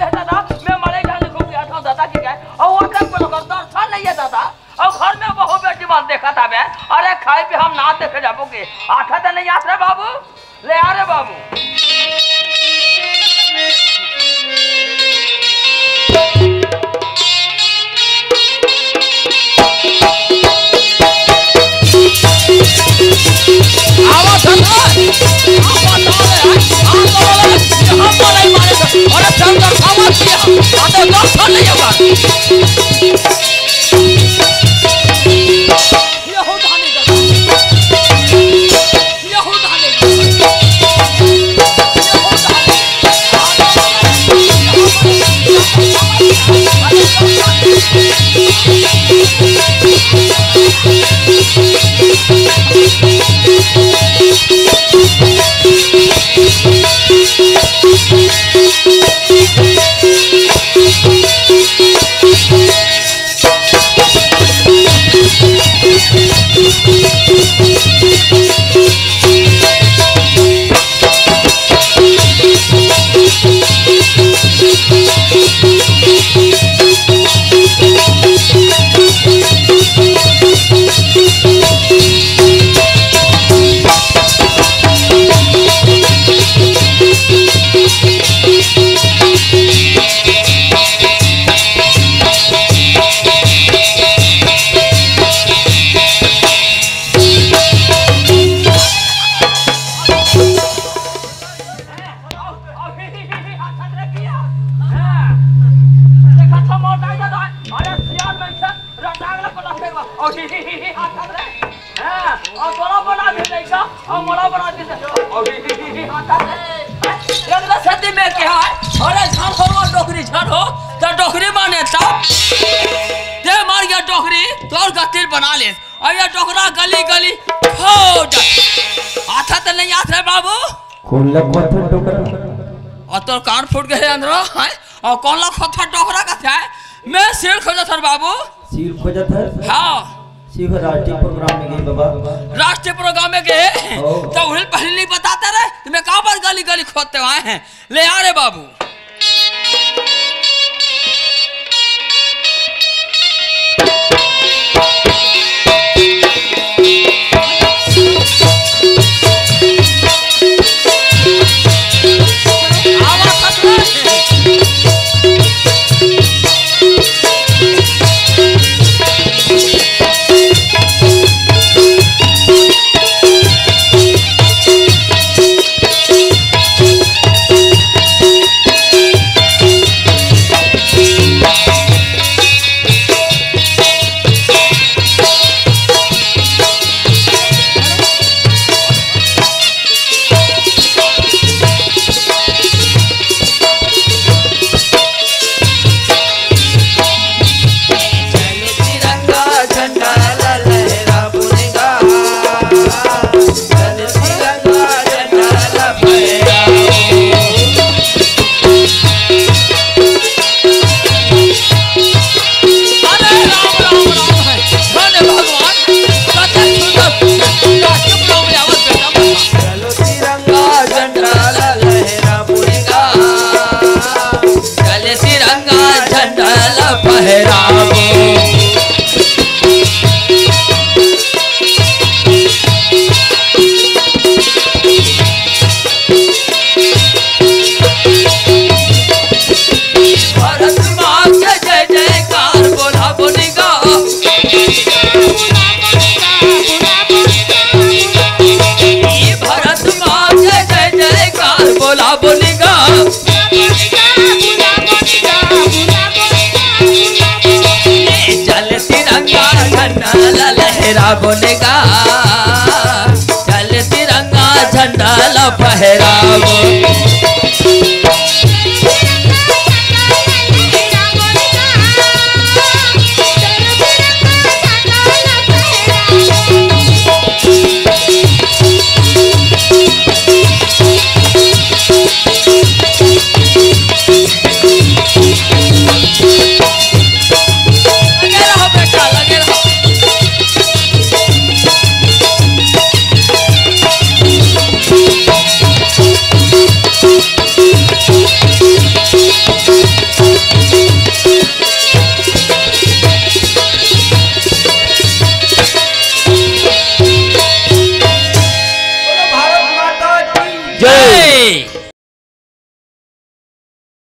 है दादा, मैं मरे जाने घूम गया था दादा की गए और वो तक को दर्शन नहीं है दादा। और घर में बहु बेटी बात देखा था बे। अरे खाए पे हम ना देखे जाओगे आठा तो नहीं आते बाबू, ले आ रे बाबू। आवाज अरे चंदर आवाज किया आते दर्शन नहीं होगा। बना ले और ये टोकरा गली गली हो जा आता तो नहीं आता बाबू कौन ला खोथा टोकरा और तो कान फूट गए अंदर है और कौन ला खोथा टोकरा का है मैं सिर खोजा था बाबू सिर खोजा था हाँ सिर राष्ट्रीय प्रोग्राम में गए बाबा राष्ट्रीय प्रोग्राम में गए तो उन्हें पहले नहीं बताते रहे तुम्हें कहाँ पर गली गली खोदते आए हैं ले आ रे बाबू बोलेगा चल तिरंगा झंडा ला फहरावो जय।